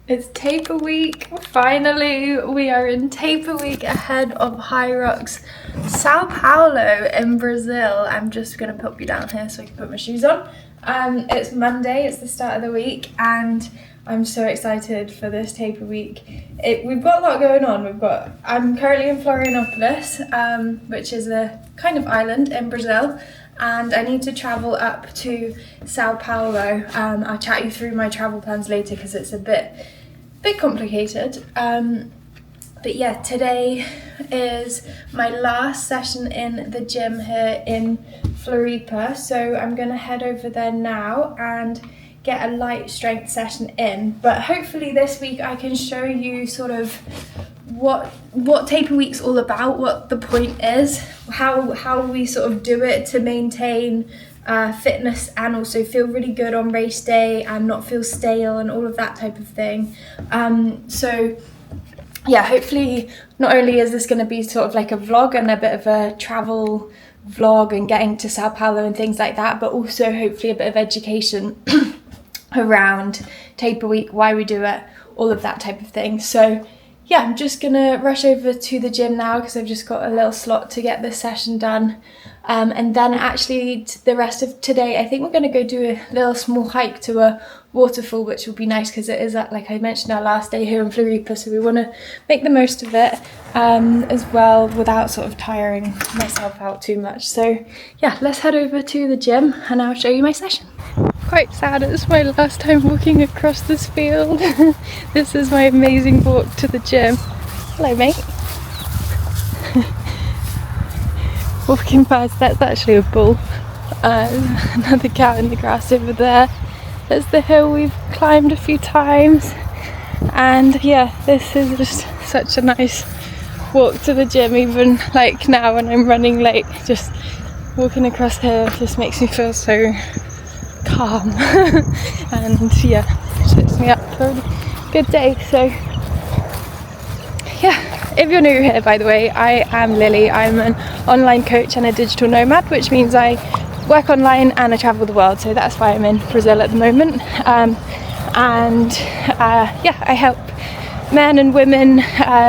It's taper week. Finally, we are in taper week ahead of Hyrox São Paulo in Brazil. I'm just gonna pop you down here so I can put my shoes on. It's Monday, it's the start of the week, and I'm so excited for this taper week. We've got a lot going on. I'm currently in Florianópolis, which is a kind of island in Brazil, and I need to travel up to Sao Paulo. I'll chat you through my travel plans later because it's a bit complicated. But yeah, today is my last session in the gym here in Floripa, so I'm gonna head over there now and get a light strength session in. But hopefully this week I can show you sort of what taper week's all about, what the point is, how we sort of do it to maintain fitness and also feel really good on race day and not feel stale and all of that type of thing. So yeah, hopefully not only is this going to be sort of like a vlog and a bit of a travel vlog and getting to Sao Paulo and things like that, but also hopefully a bit of education around taper week, why we do it, all of that type of thing. So yeah, I'm just gonna rush over to the gym now because I've just got a little slot to get this session done. And then actually the rest of today, I think we're gonna go do a little small hike to a waterfall, which will be nice because it is, like I mentioned, our last day here in Floripa, so we want to make the most of it as well without sort of tiring myself out too much. So yeah, let's head over to the gym and I'll show you my session. Quite sad, it's my last time walking across this field. This is my amazing walk to the gym. Hello mate. Walking past, that's actually a bull. Another cow in the grass over there. There's the hill we've climbed a few times, and yeah, this is just such a nice walk to the gym. Even like now when I'm running late, just walking across here just makes me feel so calm and yeah, sets me up for a good day. So yeah, if you're new here, by the way, I am Lily. I'm an online coach and a digital nomad, which means I work online and I travel the world, so that's why I'm in Brazil at the moment. Yeah, I help men and women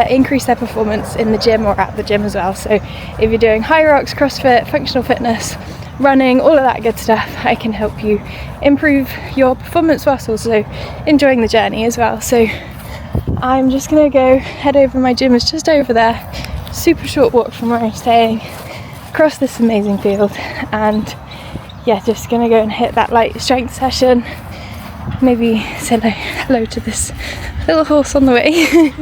increase their performance in the gym or at the gym as well. So if you're doing Hyrox, CrossFit, functional fitness, running, all of that good stuff, I can help you improve your performance whilst also enjoying the journey as well. So I'm just gonna go head over. My gym is just over there, super short walk from where I'm staying, across this amazing field, and yeah, just gonna go and hit that light strength session, maybe say hello to this little horse on the way.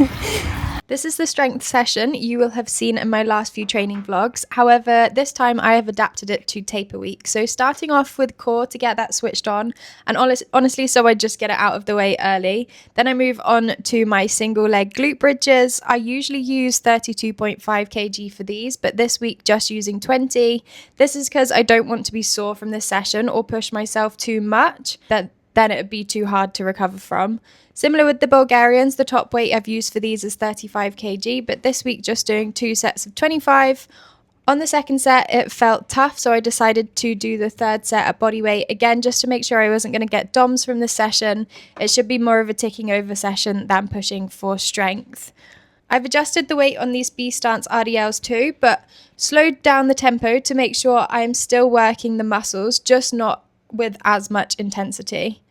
This is the strength session you will have seen in my last few training vlogs. However, this time I have adapted it to taper week. So starting off with core to get that switched on, and honestly, so I just get it out of the way early. Then I move on to my single leg glute bridges. I usually use 32.5 kg for these, but this week just using 20. This is because I don't want to be sore from this session or push myself too much, then it would be too hard to recover from. Similar with the Bulgarians, the top weight I've used for these is 35 kg, but this week just doing 2 sets of 25. On the second set, it felt tough, so I decided to do the third set at body weight, again, just to make sure I wasn't going to get DOMs from this session. It should be more of a ticking over session than pushing for strength. I've adjusted the weight on these B stance RDLs too, but slowed down the tempo to make sure I'm still working the muscles, just not with as much intensity.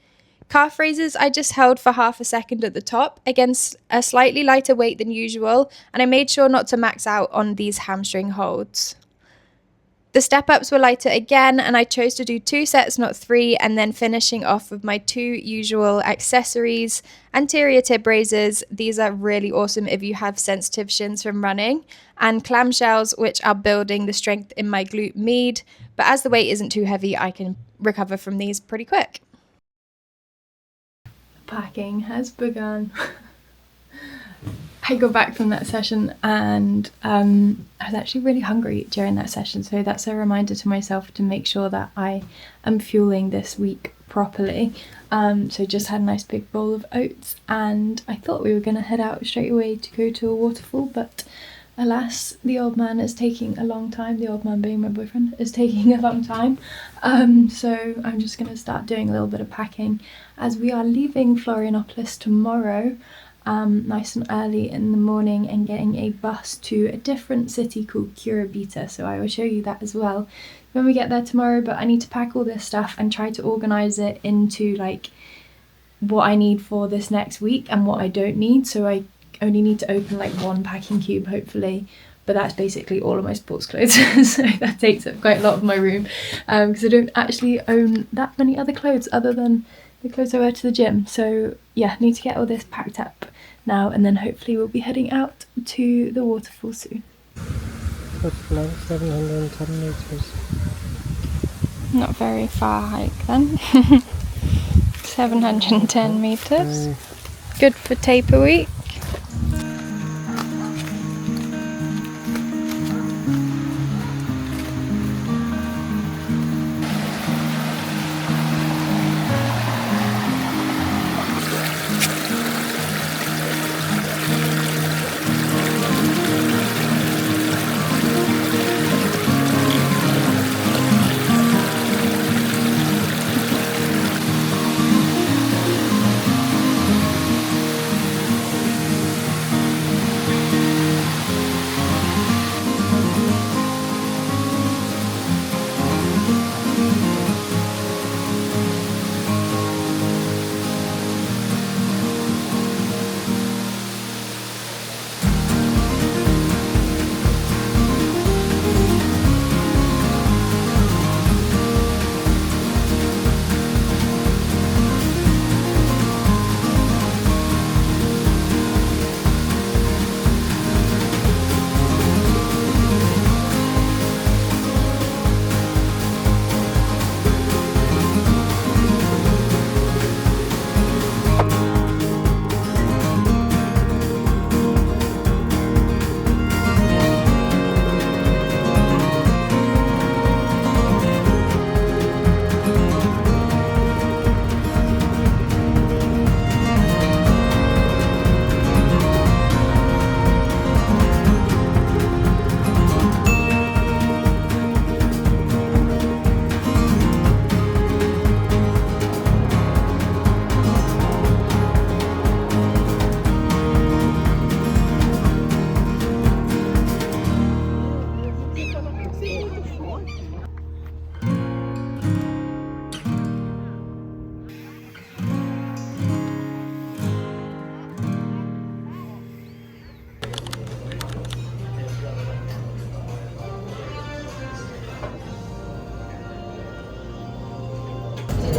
Calf raises I just held for half a second at the top against a slightly lighter weight than usual, and I made sure not to max out on these hamstring holds. The step ups were lighter again, and I chose to do 2 sets, not 3, and then finishing off with my 2 usual accessories. Anterior tib raises, these are really awesome if you have sensitive shins from running, and clamshells, which are building the strength in my glute med, but as the weight isn't too heavy, I can recover from these pretty quick. Packing has begun. I got back from that session and I was actually really hungry during that session, so that's a reminder to myself to make sure that I am fueling this week properly. So just had a nice big bowl of oats, and I thought we were going to head out straight away to go to a waterfall, but Alas, the old man is taking a long time. The old man being my boyfriend is taking a long time. So I'm just going to start doing a little bit of packing as we are leaving Florianopolis tomorrow, nice and early in the morning, and getting a bus to a different city called Curitiba. So I will show you that as well when we get there tomorrow. But I need to pack all this stuff and try to organise it into like what I need for this next week and what I don't need. So I only need to open like one packing cube hopefully, but that's basically all of my sports clothes. So that takes up quite a lot of my room, because I don't actually own that many other clothes other than the clothes I wear to the gym. So yeah, need to get all this packed up now, and then hopefully we'll be heading out to the waterfall soon. It's like 710 meters. Not very far hike then. 710 meters. Good for taper week.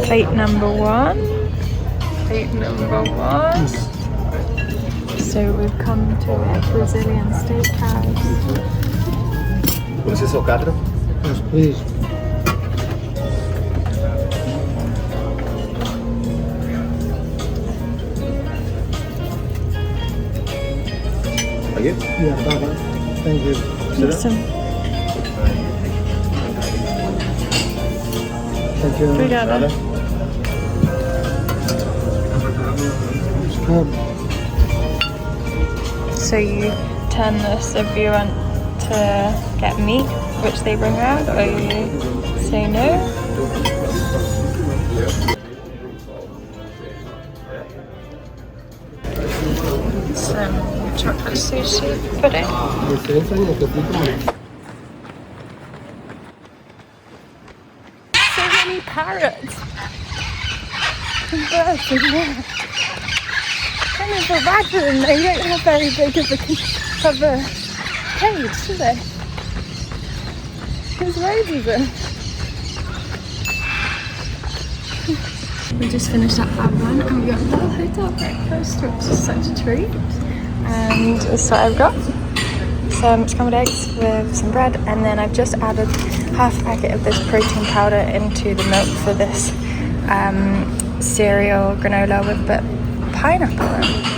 Plate number one. Plate number one. So we've come to a Brazilian steakhouse. Você é o quadro? Yes, please. Are you? Yeah, bye-bye. Thank you. Awesome. Thank you. Obrigada. So you turn this if you want to get meat, which they bring around, or you say no. Some chocolate sushi pudding. So many parrots and birds in there. I kind of feel bad for them. They don't have very big of a cage, do they? There's loads of them. We just finished up our one and we got a little hotel breakfast, which is such a treat. And this is what I've got. Some scrambled eggs with some bread, and then I've just added half a packet of this protein powder into the milk for this cereal granola with a bit of pineapple in it.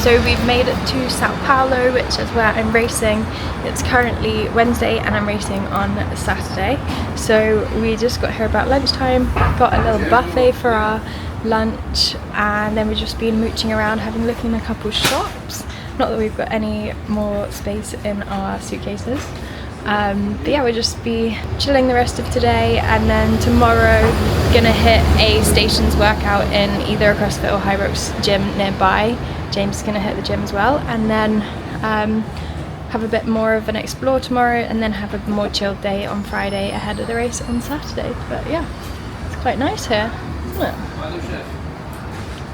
So we've made it to São Paulo, which is where I'm racing. It's currently Wednesday and I'm racing on Saturday. So we just got here about lunchtime, got a little buffet for our lunch, and then we've just been mooching around having a look in a couple shops. Not that we've got any more space in our suitcases. But yeah, we'll just be chilling the rest of today, and then tomorrow gonna hit a stations workout in either a CrossFit or Hyrox gym nearby. James is gonna hit the gym as well, and then have a bit more of an explore tomorrow, and then have a more chilled day on Friday ahead of the race on Saturday. But yeah, it's quite nice here, isn't it?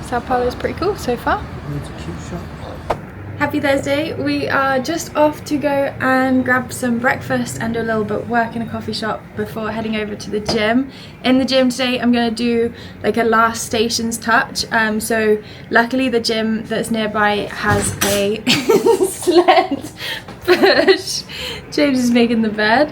Sao Paulo is pretty cool so far. It's a cute shop. Happy Thursday. We are just off to go and grab some breakfast and do a little bit of work in a coffee shop before heading over to the gym. In the gym today I'm going to do like a last stations touch. So luckily the gym that's nearby has a sled push. James is making the bed.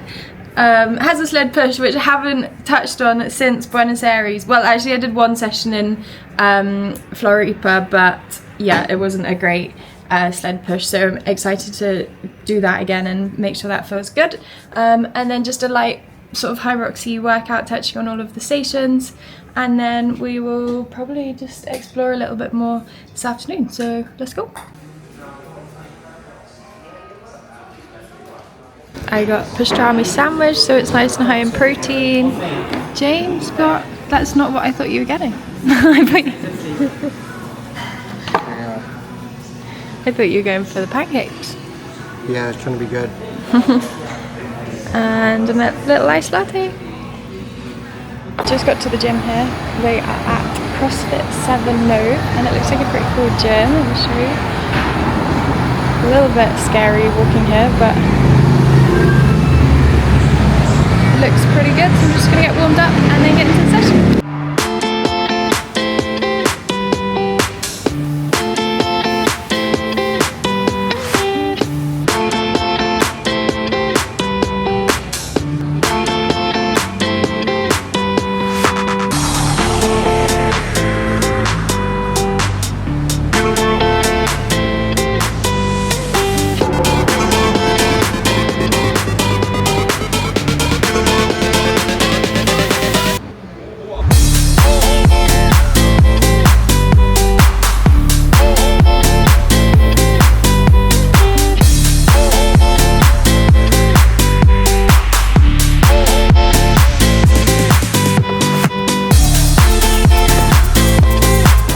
Has a sled push which I haven't touched on since Buenos Aires. Well, actually I did one session in Floripa, but yeah, it wasn't a great sled push, so I'm excited to do that again and make sure that feels good. And then just a light sort of Hyroxy workout touching on all of the stations, and then we will probably just explore a little bit more this afternoon, so let's go. I got pastrami sandwich, so it's nice and high in protein. James got, that's not what I thought you were getting. I thought you were going for the pancakes. Yeah, I was trying to be good. And a little iced latte. Just got to the gym here. They are at CrossFit 7 Node, and it looks like a pretty cool gym. Let me show you. A little bit scary walking here, but it looks pretty good. So I'm just gonna get warmed up and then get into the session.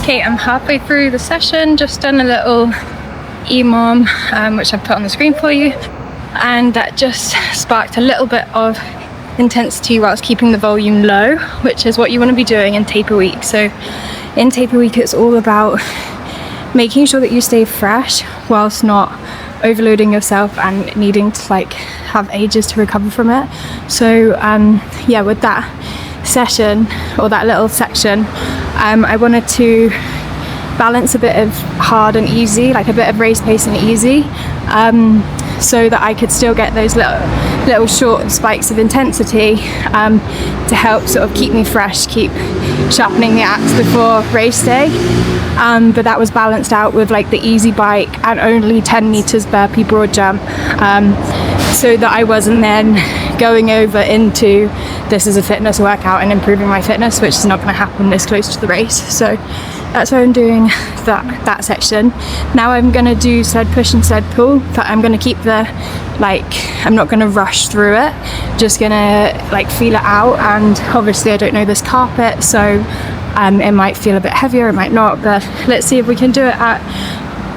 Okay, I'm halfway through the session, just done a little EMOM, which I've put on the screen for you, and that just sparked a little bit of intensity whilst keeping the volume low, which is what you want to be doing in taper week. So in taper week it's all about making sure that you stay fresh whilst not overloading yourself and needing to like have ages to recover from it. So yeah, with that session or that little section, I wanted to balance a bit of hard and easy, like a bit of race pace and easy, so that I could still get those little short spikes of intensity to help sort of keep me fresh, keep sharpening the axe before race day. But that was balanced out with like the easy bike and only 10 meters burpee broad jump, so that I wasn't then going over into this is a fitness workout and improving my fitness, which is not going to happen this close to the race. So that's why I'm doing that section. Now I'm going to do sled push and sled pull, but I'm going to keep the, like, I'm not going to rush through it, just going to like feel it out. And obviously I don't know this carpet, so it might feel a bit heavier, it might not, but let's see if we can do it at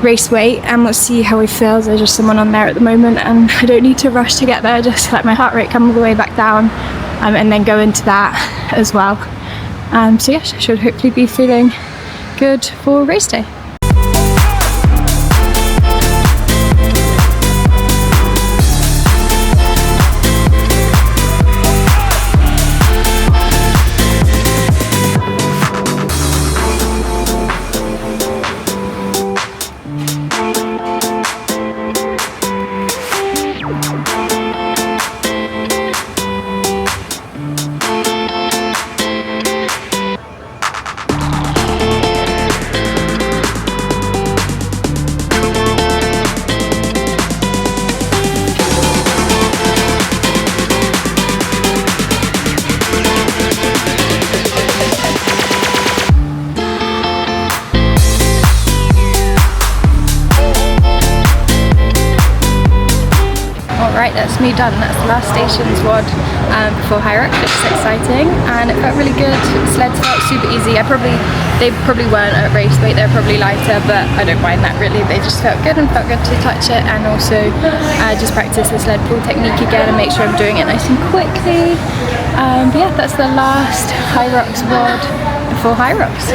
race weight and let's see how we feel. There's just someone on there at the moment and I don't need to rush to get there, just let my heart rate come all the way back down, and then go into that as well. So yes, I should hopefully be feeling good for race day. nearly done. That's the last station's WOD before Hyrox, which is exciting, and it felt really good. Sleds felt super easy. They probably weren't at race weight, they're probably lighter, but I don't mind that really. They just felt good and felt good to touch it, and also just practice the sled pull technique again and make sure I'm doing it nice and quickly. But yeah, that's the last Hyrox WOD before Hyrox.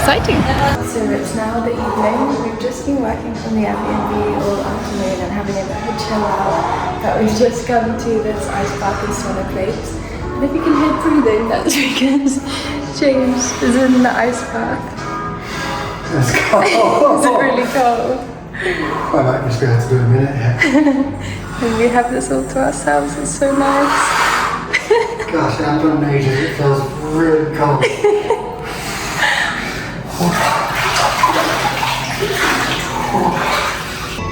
Exciting. So it's now the evening. We've just been working from the Airbnb all afternoon and having a bit of a chill out, but we've just come to this ice bath and sauna place. And if you can hear breathing, that's because James is in the ice bath. It's cold. Is it really cold? I might just be able to do a minute, yeah. And we have this all to ourselves. It's so nice. Gosh, I haven't done ages. It feels really cold.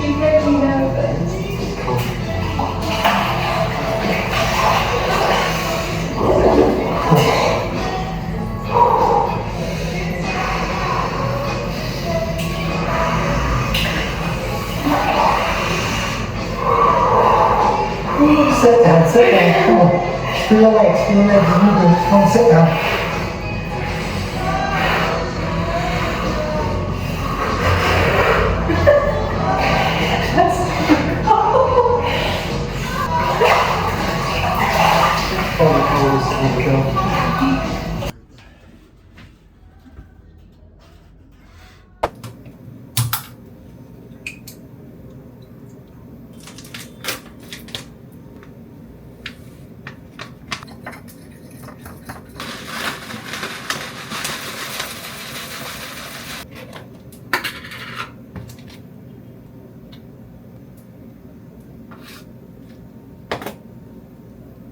You made me nervous. Sit down, come on. Feel your legs, come on, sit down.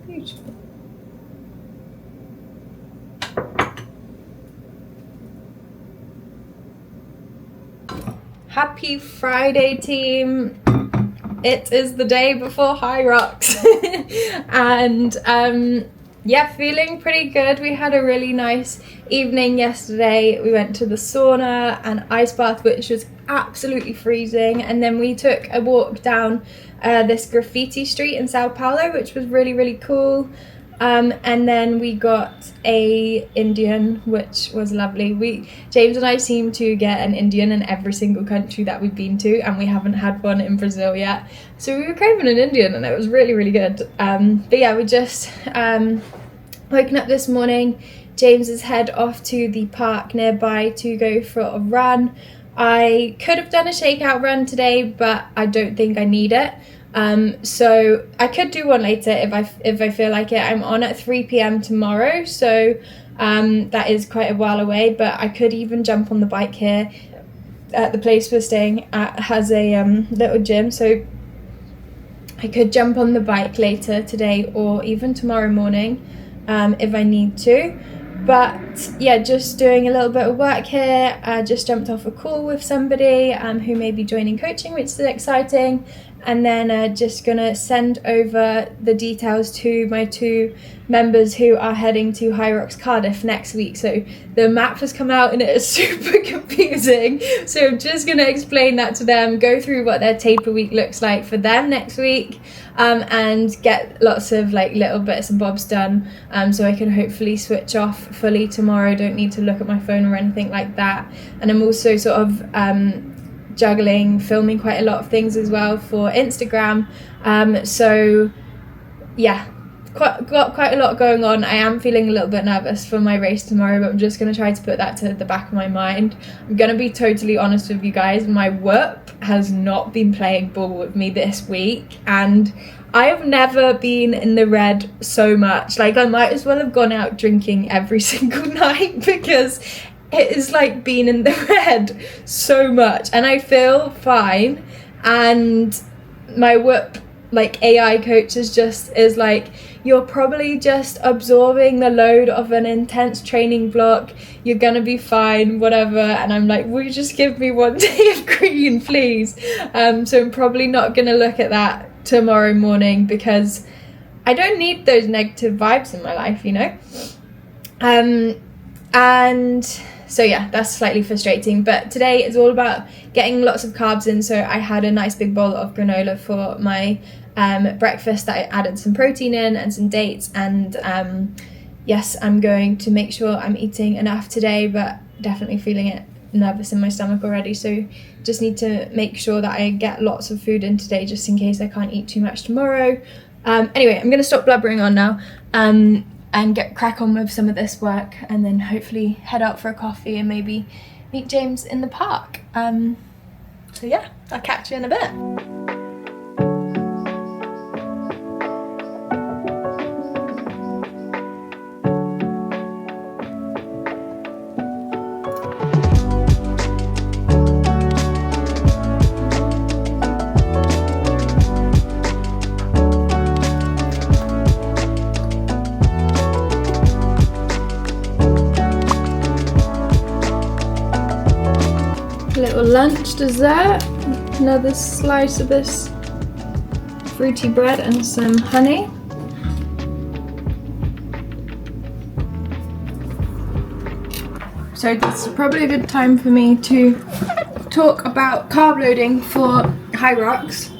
Beautiful. Happy Friday, team. It is the day before Hyrox. And yeah, feeling pretty good. We had a really nice evening yesterday. We went to the sauna and ice bath, which was absolutely freezing, and then we took a walk down this graffiti street in São Paulo, which was really, really cool. And then we got a Indian, which was lovely. James and I seem to get an Indian in every single country that we've been to, and we haven't had one in Brazil yet. So we were craving an Indian, and it was really, really good. But yeah, we just woken up this morning. James has head off to the park nearby to go for a run. I could have done a shakeout run today, but I don't think I need it. So I could do one later if I feel like it. I'm on at 3 p.m. tomorrow, so that is quite a while away, but I could even jump on the bike here. At the place we're staying at has a little gym, so I could jump on the bike later today or even tomorrow morning if I need to. But yeah, just doing a little bit of work here. I just jumped off a call with somebody who may be joining coaching, which is exciting. And then just gonna send over the details to my 2 members who are heading to Hyrox Cardiff next week. So the map has come out and it is super confusing. So I'm just gonna explain that to them, go through what their taper week looks like for them next week, and get lots of like little bits and bobs done, so I can hopefully switch off fully tomorrow. Don't need to look at my phone or anything like that. And I'm also sort of juggling, filming quite a lot of things as well for Instagram. So yeah, got quite a lot going on. I am feeling a little bit nervous for my race tomorrow, but I'm just going to try to put that to the back of my mind. I'm going to be totally honest with you guys. My whoop has not been playing ball with me this week, and I have never been in the red so much. Like, I might as well have gone out drinking every single night because it is like being in the red so much, and I feel fine. And my whoop, like, AI coach is like, you're probably just absorbing the load of an intense training block, you're gonna be fine, whatever. And I'm like, will you just give me one day of green, please? So I'm probably not gonna look at that tomorrow morning because I don't need those negative vibes in my life, you know. And so yeah, that's slightly frustrating, but today is all about getting lots of carbs in. So I had a nice big bowl of granola for my breakfast that I added some protein in and some dates, and yes, I'm going to make sure I'm eating enough today, but definitely feeling it nervous in my stomach already, so just need to make sure that I get lots of food in today just in case I can't eat too much tomorrow. Anyway, I'm going to stop blubbering on now and get crack on with some of this work, and then hopefully head out for a coffee and maybe meet James in the park. So yeah, I'll catch you in a bit. Little lunch dessert, another slice of this fruity bread and some honey. So this is probably a good time for me to talk about carb loading for Hyrox.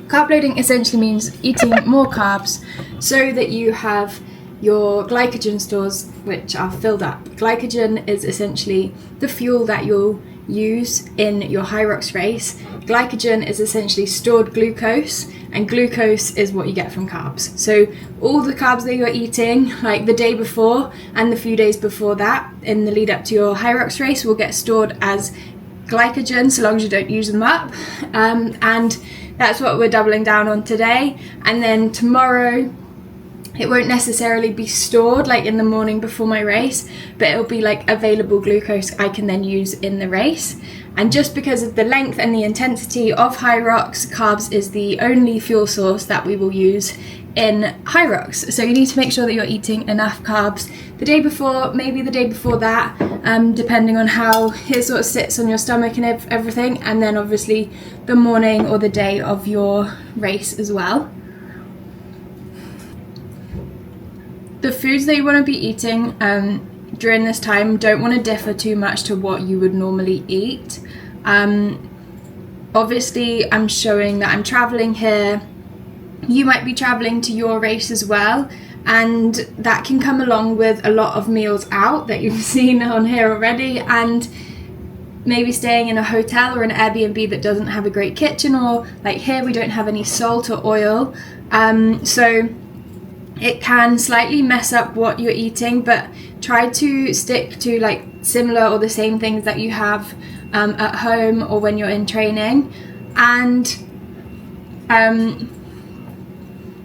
Carb loading essentially means eating more carbs so that you have your glycogen stores which are filled up. Glycogen is essentially the fuel that you'll use in your Hyrox race. Glycogen is essentially stored glucose, and glucose is what you get from carbs. So all the carbs that you're eating, like the day before and the few days before that in the lead up to your Hyrox race, will get stored as glycogen so long as you don't use them up, and that's what we're doubling down on today. And then tomorrow it won't necessarily be stored like in the morning before my race, but it'll be like available glucose I can then use in the race. And just because of the length and the intensity of Hyrox, carbs is the only fuel source that we will use in Hyrox. So you need to make sure that you're eating enough carbs the day before, maybe the day before that, depending on how it sort of sits on your stomach and everything, and then obviously the morning or the day of your race as well. The foods that you want to be eating during this time don't want to differ too much to what you would normally eat. Obviously, I'm showing that I'm traveling here. You might be traveling to your race as well, and that can come along with a lot of meals out that you've seen on here already, and maybe staying in a hotel or an Airbnb that doesn't have a great kitchen, or like here we don't have any salt or oil, so it can slightly mess up what you're eating, but try to stick to like similar or the same things that you have at home or when you're in training. And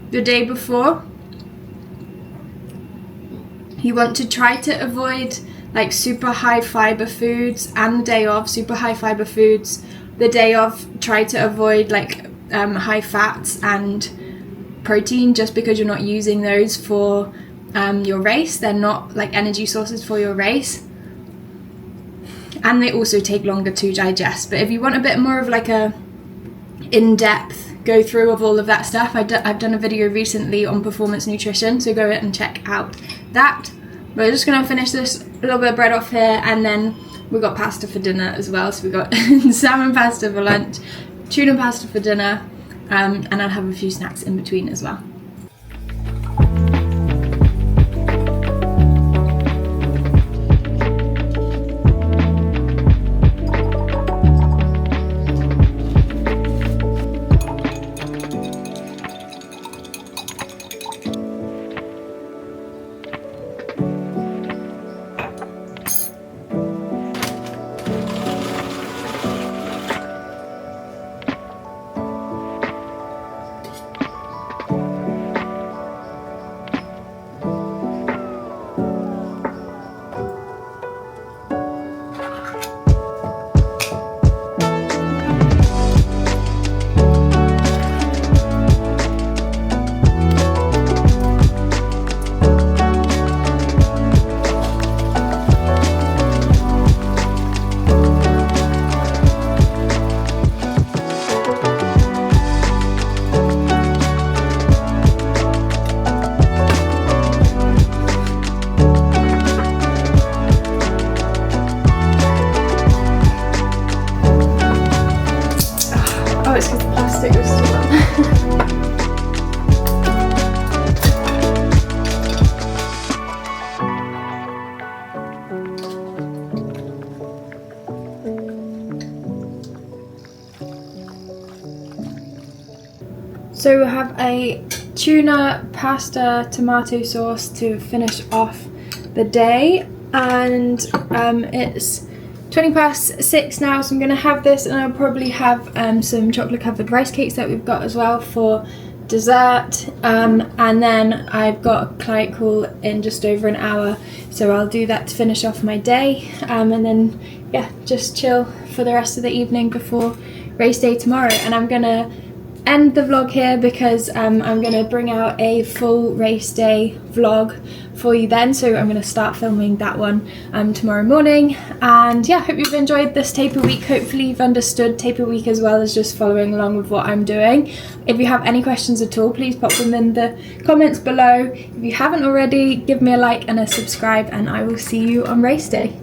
the day before, you want to try to avoid like super high fiber foods, and the day of super high fiber foods. The day of, try to avoid like high fats and protein, just because you're not using those for your race. They're not like energy sources for your race, and they also take longer to digest. But if you want a bit more of like a in-depth go through of all of that stuff, I've done a video recently on performance nutrition, so go and check out that. We're just gonna finish this little bit of bread off here, and then we've got pasta for dinner as well. So we've got salmon pasta for lunch, tuna pasta for dinner, and I'll have a few snacks in between as well. So we'll have a tuna pasta tomato sauce to finish off the day, and it's 6:20 now, so I'm going to have this, and I'll probably have some chocolate covered rice cakes that we've got as well for dessert, and then I've got a client call in just over an hour, so I'll do that to finish off my day, and then yeah, just chill for the rest of the evening before race day tomorrow. And I'm gonna end the vlog here because I'm gonna bring out a full race day vlog for you then, so I'm gonna start filming that one tomorrow morning. And yeah, hope you've enjoyed this taper week. Hopefully you've understood taper week as well as just following along with what I'm doing. If you have any questions at all, please pop them in the comments below. If you haven't already, give me a like and a subscribe, and I will see you on race day.